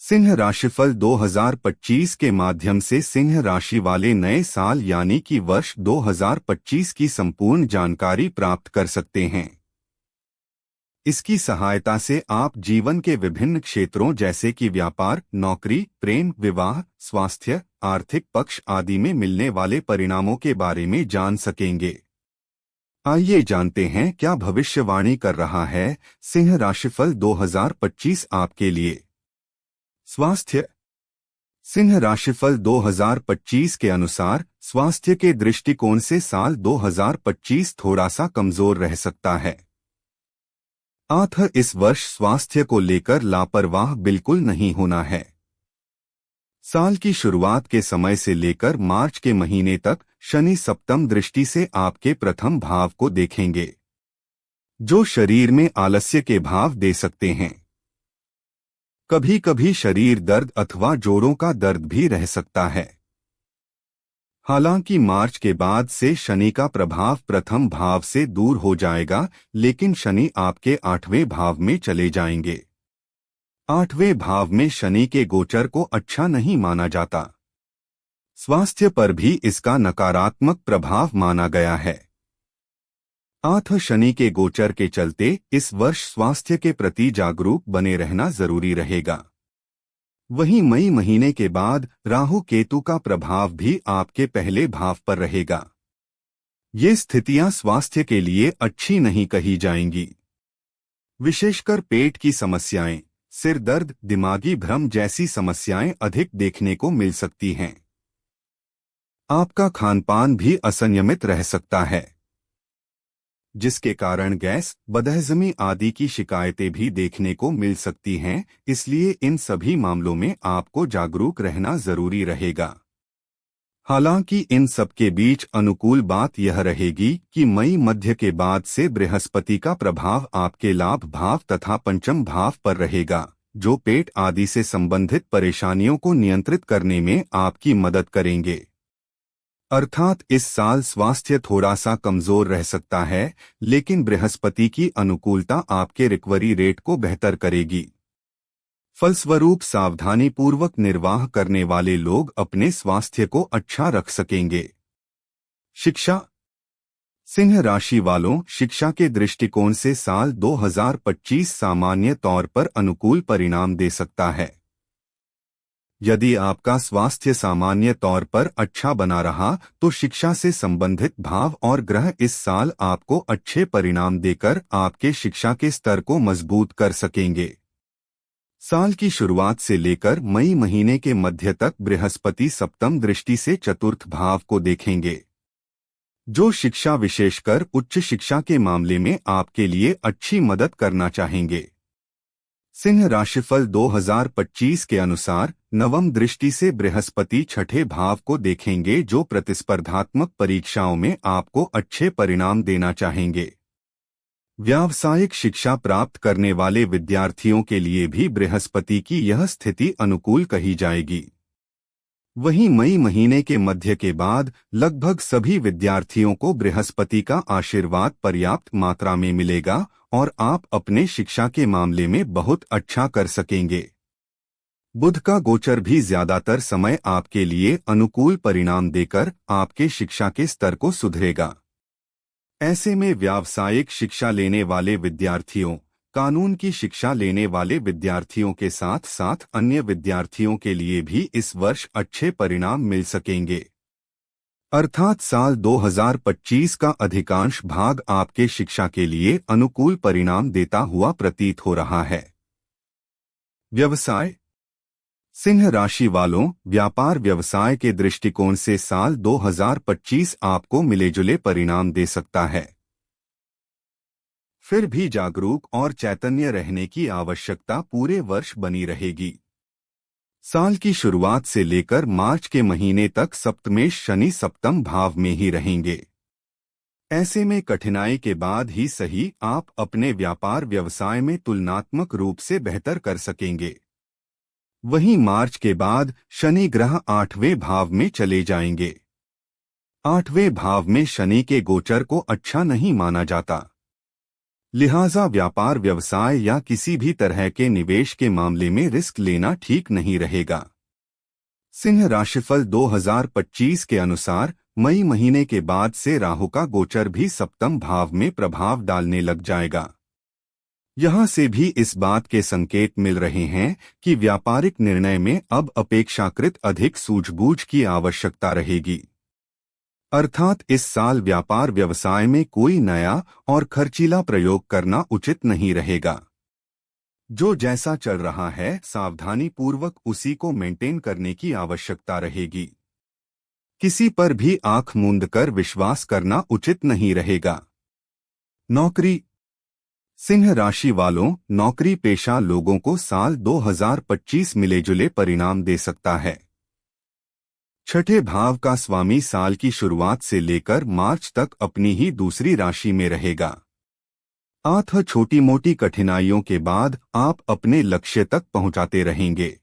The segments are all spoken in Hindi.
सिंह राशिफल 2025 के माध्यम से सिंह राशि वाले नए साल यानी कि वर्ष 2025 की संपूर्ण जानकारी प्राप्त कर सकते हैं। इसकी सहायता से आप जीवन के विभिन्न क्षेत्रों जैसे कि व्यापार, नौकरी, प्रेम, विवाह, स्वास्थ्य, आर्थिक पक्ष आदि में मिलने वाले परिणामों के बारे में जान सकेंगे। आइए जानते हैं क्या भविष्यवाणी कर रहा है सिंह राशिफल 2025 आपके लिए। स्वास्थ्य। सिंह राशिफल 2025 के अनुसार स्वास्थ्य के दृष्टिकोण से साल 2025 थोड़ा सा कमजोर रह सकता है। इस वर्ष स्वास्थ्य को लेकर लापरवाह बिल्कुल नहीं होना है। साल की शुरुआत के समय से लेकर मार्च के महीने तक शनि सप्तम दृष्टि से आपके प्रथम भाव को देखेंगे, जो शरीर में आलस्य के भाव दे सकते हैं। कभी कभी शरीर दर्द अथवा जोड़ों का दर्द भी रह सकता है। हालांकि मार्च के बाद से शनि का प्रभाव प्रथम भाव से दूर हो जाएगा, लेकिन शनि आपके 8वें भाव में चले जाएंगे। 8वें भाव में शनि के गोचर को अच्छा नहीं माना जाता। स्वास्थ्य पर भी इसका नकारात्मक प्रभाव माना गया है। शनि के गोचर के चलते इस वर्ष स्वास्थ्य के प्रति जागरूक बने रहना जरूरी रहेगा। वहीं मई महीने के बाद राहु केतु का प्रभाव भी आपके पहले भाव पर रहेगा। ये स्थितियां स्वास्थ्य के लिए अच्छी नहीं कही जाएंगी। विशेषकर पेट की समस्याएं, सिर दर्द, दिमागी भ्रम जैसी समस्याएं अधिक देखने को मिल सकती हैं। आपका खानपान भी असंयमित रह सकता है, जिसके कारण गैस, बदहजमी आदि की शिकायतें भी देखने को मिल सकती हैं। इसलिए इन सभी मामलों में आपको जागरूक रहना जरूरी रहेगा। हालांकि इन सब के बीच अनुकूल बात यह रहेगी कि मई मध्य के बाद से बृहस्पति का प्रभाव आपके लाभ भाव तथा पंचम भाव पर रहेगा, जो पेट आदि से संबंधित परेशानियों को नियंत्रित करने में आपकी मदद करेंगे। अर्थात इस साल स्वास्थ्य थोड़ा सा कमजोर रह सकता है, लेकिन बृहस्पति की अनुकूलता आपके रिकवरी रेट को बेहतर करेगी। फलस्वरूप सावधानी पूर्वक निर्वाह करने वाले लोग अपने स्वास्थ्य को अच्छा रख सकेंगे। शिक्षा। सिंह राशि वालों, शिक्षा के दृष्टिकोण से साल 2025 सामान्य तौर पर अनुकूल परिणाम दे सकता है। यदि आपका स्वास्थ्य सामान्य तौर पर अच्छा बना रहा तो शिक्षा से संबंधित भाव और ग्रह इस साल आपको अच्छे परिणाम देकर आपके शिक्षा के स्तर को मजबूत कर सकेंगे। साल की शुरुआत से लेकर मई महीने के मध्य तक बृहस्पति सप्तम दृष्टि से चतुर्थ भाव को देखेंगे, जो शिक्षा विशेषकर उच्च शिक्षा के मामले में आपके लिए अच्छी मदद करना चाहेंगे। सिंह राशिफल 2025 के अनुसार नवम दृष्टि से बृहस्पति छठे भाव को देखेंगे, जो प्रतिस्पर्धात्मक परीक्षाओं में आपको अच्छे परिणाम देना चाहेंगे। व्यावसायिक शिक्षा प्राप्त करने वाले विद्यार्थियों के लिए भी बृहस्पति की यह स्थिति अनुकूल कही जाएगी। वहीं मई महीने के मध्य के बाद लगभग सभी विद्यार्थियों को बृहस्पति का आशीर्वाद पर्याप्त मात्रा में मिलेगा और आप अपने शिक्षा के मामले में बहुत अच्छा कर सकेंगे। बुध का गोचर भी ज्यादातर समय आपके लिए अनुकूल परिणाम देकर आपके शिक्षा के स्तर को सुधरेगा। ऐसे में व्यावसायिक शिक्षा लेने वाले विद्यार्थियों, कानून की शिक्षा लेने वाले विद्यार्थियों के साथ साथ अन्य विद्यार्थियों के लिए भी इस वर्ष अच्छे परिणाम मिल सकेंगे। अर्थात साल 2025 का अधिकांश भाग आपके शिक्षा के लिए अनुकूल परिणाम देता हुआ प्रतीत हो रहा है। व्यवसाय। सिंह राशि वालों, व्यापार व्यवसाय के दृष्टिकोण से साल 2025 आपको मिलेजुले परिणाम दे सकता है। फिर भी जागरूक और चैतन्य रहने की आवश्यकता पूरे वर्ष बनी रहेगी। साल की शुरुआत से लेकर मार्च के महीने तक सप्तमेश शनि सप्तम भाव में ही रहेंगे। ऐसे में कठिनाई के बाद ही सही आप अपने व्यापार व्यवसाय में तुलनात्मक रूप से बेहतर कर सकेंगे। वहीं मार्च के बाद शनि ग्रह 8वें भाव में चले जाएंगे। 8वें भाव में शनि के गोचर को अच्छा नहीं माना जाता। लिहाजा व्यापार व्यवसाय या किसी भी तरह के निवेश के मामले में रिस्क लेना ठीक नहीं रहेगा। सिंह राशिफल 2025 के अनुसार मई महीने के बाद से राहु का गोचर भी सप्तम भाव में प्रभाव डालने लग जाएगा। यहां से भी इस बात के संकेत मिल रहे हैं कि व्यापारिक निर्णय में अब अपेक्षाकृत अधिक सूझबूझ की आवश्यकता रहेगी। अर्थात इस साल व्यापार व्यवसाय में कोई नया और खर्चीला प्रयोग करना उचित नहीं रहेगा। जो जैसा चल रहा है सावधानी पूर्वक उसी को मेंटेन करने की आवश्यकता रहेगी। किसी पर भी आंख मूंद कर विश्वास करना उचित नहीं रहेगा। नौकरी। सिंह राशि वालों, नौकरी पेशा लोगों को साल 2025 मिले-जुले परिणाम दे सकता है। छठे भाव का स्वामी साल की शुरुआत से लेकर मार्च तक अपनी ही दूसरी राशि में रहेगा। अतः छोटी मोटी कठिनाइयों के बाद आप अपने लक्ष्य तक पहुंचाते रहेंगे।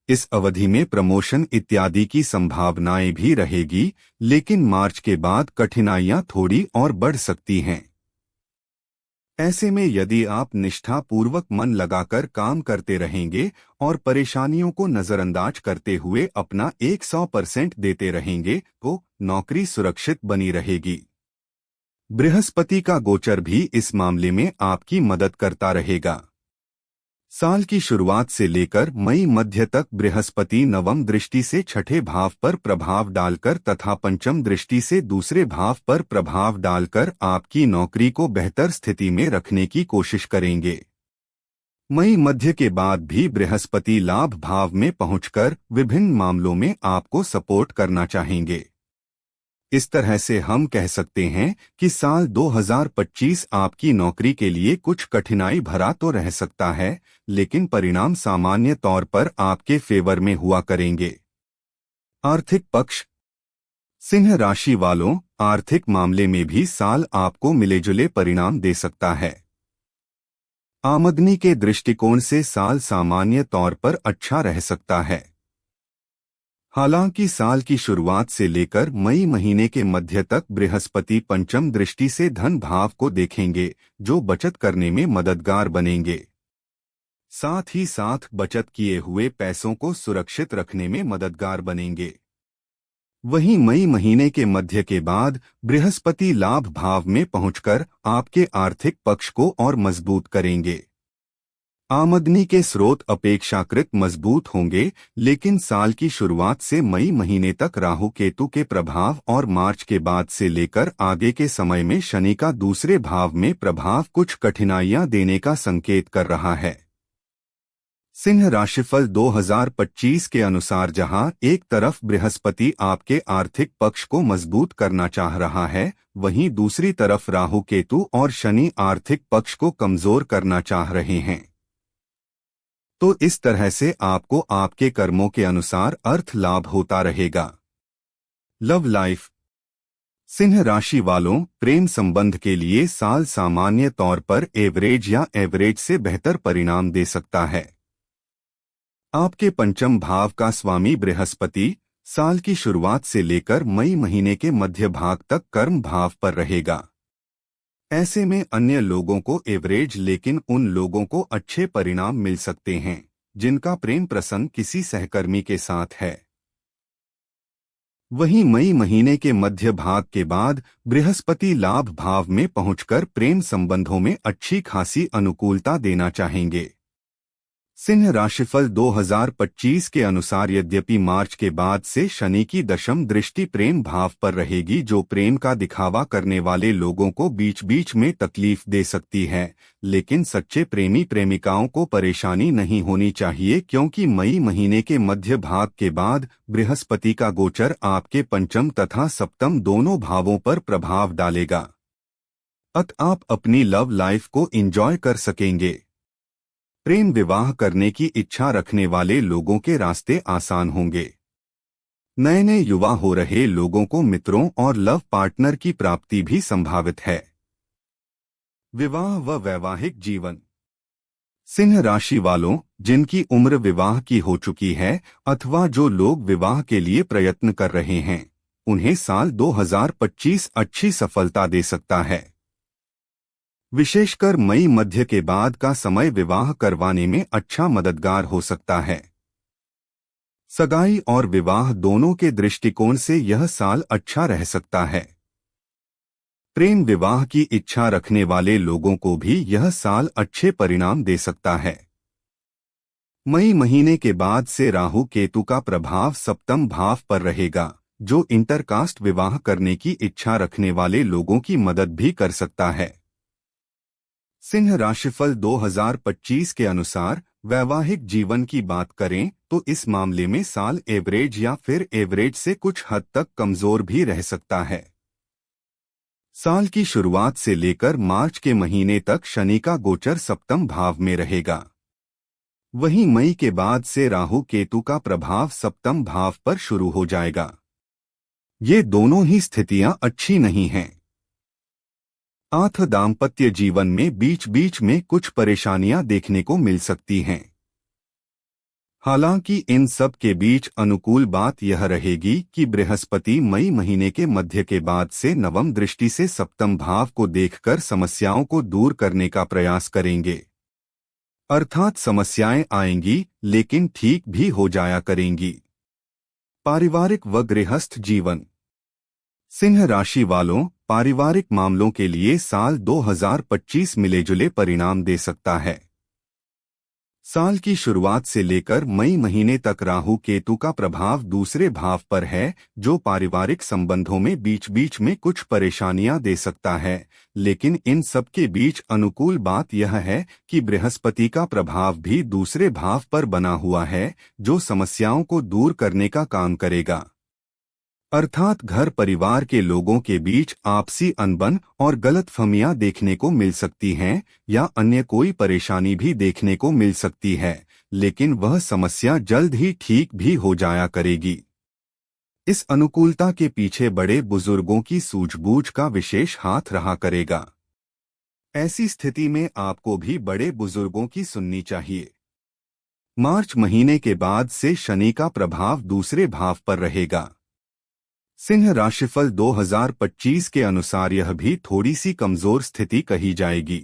इस अवधि में प्रमोशन इत्यादि की संभावनाएं भी रहेगी, लेकिन मार्च के बाद कठिनाइयां थोड़ी और बढ़ सकती हैं। ऐसे में यदि आप निष्ठापूर्वक मन लगाकर काम करते रहेंगे और परेशानियों को नजरअंदाज करते हुए अपना 100% देते रहेंगे तो नौकरी सुरक्षित बनी रहेगी। बृहस्पति का गोचर भी इस मामले में आपकी मदद करता रहेगा। साल की शुरुआत से लेकर मई मध्य तक बृहस्पति नवम दृष्टि से छठे भाव पर प्रभाव डालकर तथा पंचम दृष्टि से दूसरे भाव पर प्रभाव डालकर आपकी नौकरी को बेहतर स्थिति में रखने की कोशिश करेंगे। मई मध्य के बाद भी बृहस्पति लाभ भाव में पहुंचकर विभिन्न मामलों में आपको सपोर्ट करना चाहेंगे। इस तरह से हम कह सकते हैं कि साल 2025 आपकी नौकरी के लिए कुछ कठिनाई भरा तो रह सकता है, लेकिन परिणाम सामान्य तौर पर आपके फेवर में हुआ करेंगे। आर्थिक पक्ष। सिंह राशि वालों, आर्थिक मामले में भी साल आपको मिलेजुले परिणाम दे सकता है। आमदनी के दृष्टिकोण से साल सामान्य तौर पर अच्छा रह सकता है। हालांकि साल की शुरुआत से लेकर मई महीने के मध्य तक बृहस्पति पंचम दृष्टि से धन भाव को देखेंगे, जो बचत करने में मददगार बनेंगे। साथ ही साथ बचत किए हुए पैसों को सुरक्षित रखने में मददगार बनेंगे। वहीं मई महीने के मध्य के बाद बृहस्पति लाभ भाव में पहुंचकर आपके आर्थिक पक्ष को और मजबूत करेंगे। आमदनी के स्रोत अपेक्षाकृत मजबूत होंगे, लेकिन साल की शुरुआत से मई महीने तक राहु केतु के प्रभाव और मार्च के बाद से लेकर आगे के समय में शनि का दूसरे भाव में प्रभाव कुछ कठिनाइयां देने का संकेत कर रहा है। सिंह राशिफल 2025 के अनुसार जहां एक तरफ बृहस्पति आपके आर्थिक पक्ष को मजबूत करना चाह रहा है, वहीं दूसरी तरफ राहु केतु और शनि आर्थिक पक्ष को कमजोर करना चाह रहे हैं। तो इस तरह से आपको आपके कर्मों के अनुसार अर्थ लाभ होता रहेगा। Love life. सिंह राशि वालों, प्रेम संबंध के लिए साल सामान्य तौर पर एवरेज या एवरेज से बेहतर परिणाम दे सकता है। आपके पंचम भाव का स्वामी बृहस्पति साल की शुरुआत से लेकर मई महीने के मध्य भाग तक कर्म भाव पर रहेगा। ऐसे में अन्य लोगों को एवरेज लेकिन उन लोगों को अच्छे परिणाम मिल सकते हैं जिनका प्रेम प्रसंग किसी सहकर्मी के साथ है। वहीं मई महीने के मध्य भाग के बाद बृहस्पति लाभ भाव में पहुंचकर प्रेम संबंधों में अच्छी खासी अनुकूलता देना चाहेंगे। सिंह राशिफल 2025 के अनुसार यद्यपि मार्च के बाद से शनि की दशम दृष्टि प्रेम भाव पर रहेगी, जो प्रेम का दिखावा करने वाले लोगों को बीच बीच में तकलीफ दे सकती है, लेकिन सच्चे प्रेमी प्रेमिकाओं को परेशानी नहीं होनी चाहिए, क्योंकि मई महीने के मध्य भाग के बाद बृहस्पति का गोचर आपके पंचम तथा सप्तम दोनों भावों पर प्रभाव डालेगा। अतः आप अपनी लव लाइफ को एंजॉय कर सकेंगे। प्रेम विवाह करने की इच्छा रखने वाले लोगों के रास्ते आसान होंगे। नए नए युवा हो रहे लोगों को मित्रों और लव पार्टनर की प्राप्ति भी संभावित है। विवाह व वैवाहिक जीवन। सिंह राशि वालों, जिनकी उम्र विवाह की हो चुकी है अथवा जो लोग विवाह के लिए प्रयत्न कर रहे हैं, उन्हें साल 2025 अच्छी सफलता दे सकता है। विशेषकर मई मध्य के बाद का समय विवाह करवाने में अच्छा मददगार हो सकता है। सगाई और विवाह दोनों के दृष्टिकोण से यह साल अच्छा रह सकता है। प्रेम विवाह की इच्छा रखने वाले लोगों को भी यह साल अच्छे परिणाम दे सकता है। मई महीने के बाद से राहु केतु का प्रभाव सप्तम भाव पर रहेगा, जो इंटरकास्ट विवाह करने की इच्छा रखने वाले लोगों की मदद भी कर सकता है। सिंह राशिफल 2025 के अनुसार वैवाहिक जीवन की बात करें तो इस मामले में साल एवरेज या फिर एवरेज से कुछ हद तक कमजोर भी रह सकता है। साल की शुरुआत से लेकर मार्च के महीने तक शनि का गोचर सप्तम भाव में रहेगा। वहीं मई के बाद से राहु केतु का प्रभाव सप्तम भाव पर शुरू हो जाएगा। ये दोनों ही स्थितियां अच्छी नहीं हैं। आठ दाम्पत्य जीवन में बीच बीच में कुछ परेशानियां देखने को मिल सकती हैं। हालांकि इन सब के बीच अनुकूल बात यह रहेगी कि बृहस्पति मई महीने के मध्य के बाद से नवम दृष्टि से सप्तम भाव को देखकर समस्याओं को दूर करने का प्रयास करेंगे। अर्थात समस्याएं आएंगी लेकिन ठीक भी हो जाया करेंगी। पारिवारिक व गृहस्थ जीवन। सिंह राशि वालों, पारिवारिक मामलों के लिए साल 2025 मिलेजुले परिणाम दे सकता है। साल की शुरुआत से लेकर मई महीने तक राहु केतु का प्रभाव दूसरे भाव पर है, जो पारिवारिक संबंधों में बीच बीच में कुछ परेशानियां दे सकता है। लेकिन इन सब के बीच अनुकूल बात यह है कि बृहस्पति का प्रभाव भी दूसरे भाव पर बना हुआ है, जो समस्याओं को दूर करने का काम करेगा। अर्थात घर परिवार के लोगों के बीच आपसी अनबन और गलतफहमियां देखने को मिल सकती हैं या अन्य कोई परेशानी भी देखने को मिल सकती है, लेकिन वह समस्या जल्द ही ठीक भी हो जाया करेगी। इस अनुकूलता के पीछे बड़े बुजुर्गों की सूझबूझ का विशेष हाथ रहा करेगा। ऐसी स्थिति में आपको भी बड़े बुजुर्गों की सुननी चाहिए। मार्च महीने के बाद से शनि का प्रभाव दूसरे भाव पर रहेगा। सिंह राशिफल 2025 के अनुसार यह भी थोड़ी सी कमजोर स्थिति कही जाएगी।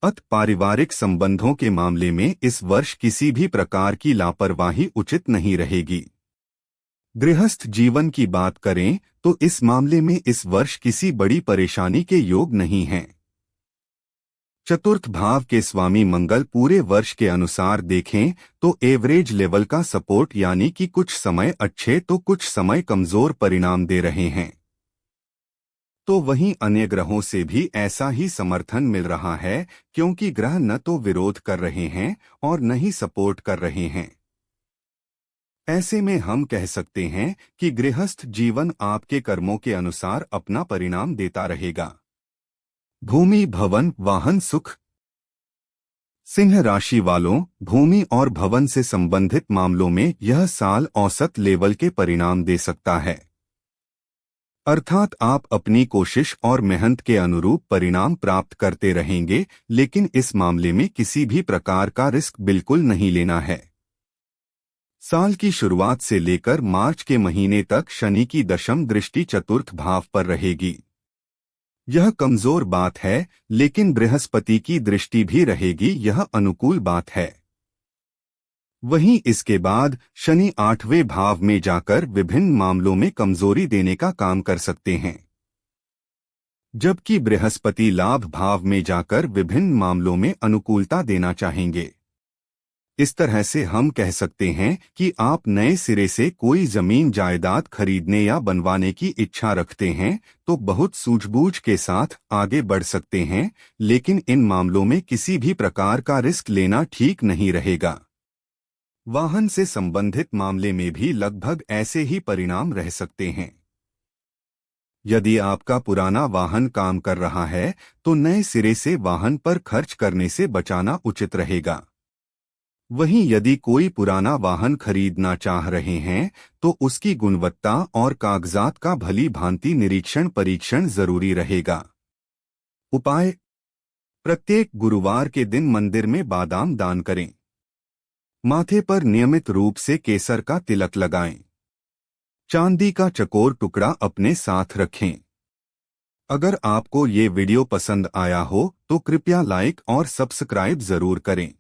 पारिवारिक संबंधों के मामले में इस वर्ष किसी भी प्रकार की लापरवाही उचित नहीं रहेगी। गृहस्थ जीवन की बात करें तो इस मामले में इस वर्ष किसी बड़ी परेशानी के योग नहीं हैं। चतुर्थ भाव के स्वामी मंगल पूरे वर्ष के अनुसार देखें तो एवरेज लेवल का सपोर्ट यानी कि कुछ समय अच्छे तो कुछ समय कमजोर परिणाम दे रहे हैं। तो वहीं अन्य ग्रहों से भी ऐसा ही समर्थन मिल रहा है, क्योंकि ग्रह न तो विरोध कर रहे हैं और न ही सपोर्ट कर रहे हैं। ऐसे में हम कह सकते हैं कि गृहस्थ जीवन आपके कर्मों के अनुसार अपना परिणाम देता रहेगा। भूमि भवन वाहन सुख। सिंह राशि वालों, भूमि और भवन से संबंधित मामलों में यह साल औसत लेवल के परिणाम दे सकता है। अर्थात आप अपनी कोशिश और मेहनत के अनुरूप परिणाम प्राप्त करते रहेंगे, लेकिन इस मामले में किसी भी प्रकार का रिस्क बिल्कुल नहीं लेना है। साल की शुरुआत से लेकर मार्च के महीने तक शनि की दशम दृष्टि चतुर्थ भाव पर रहेगी। यह कमजोर बात है, लेकिन बृहस्पति की दृष्टि भी रहेगी, यह अनुकूल बात है। वहीं इसके बाद शनि आठवें भाव में जाकर विभिन्न मामलों में कमजोरी देने का काम कर सकते हैं, जबकि बृहस्पति लाभ भाव में जाकर विभिन्न मामलों में अनुकूलता देना चाहेंगे। इस तरह से हम कह सकते हैं कि आप नए सिरे से कोई जमीन जायदाद खरीदने या बनवाने की इच्छा रखते हैं तो बहुत सूझबूझ के साथ आगे बढ़ सकते हैं, लेकिन इन मामलों में किसी भी प्रकार का रिस्क लेना ठीक नहीं रहेगा। वाहन से संबंधित मामले में भी लगभग ऐसे ही परिणाम रह सकते हैं। यदि आपका पुराना वाहन काम कर रहा है तो नए सिरे से वाहन पर खर्च करने से बचाना उचित रहेगा। वहीं यदि कोई पुराना वाहन खरीदना चाह रहे हैं तो उसकी गुणवत्ता और कागजात का भली भांति निरीक्षण परीक्षण जरूरी रहेगा। उपाय: प्रत्येक गुरुवार के दिन मंदिर में बादाम दान करें। माथे पर नियमित रूप से केसर का तिलक लगाएं। चांदी का चकोर टुकड़ा अपने साथ रखें। अगर आपको ये वीडियो पसंद आया हो तो कृपया लाइक और सब्सक्राइब जरूर करें।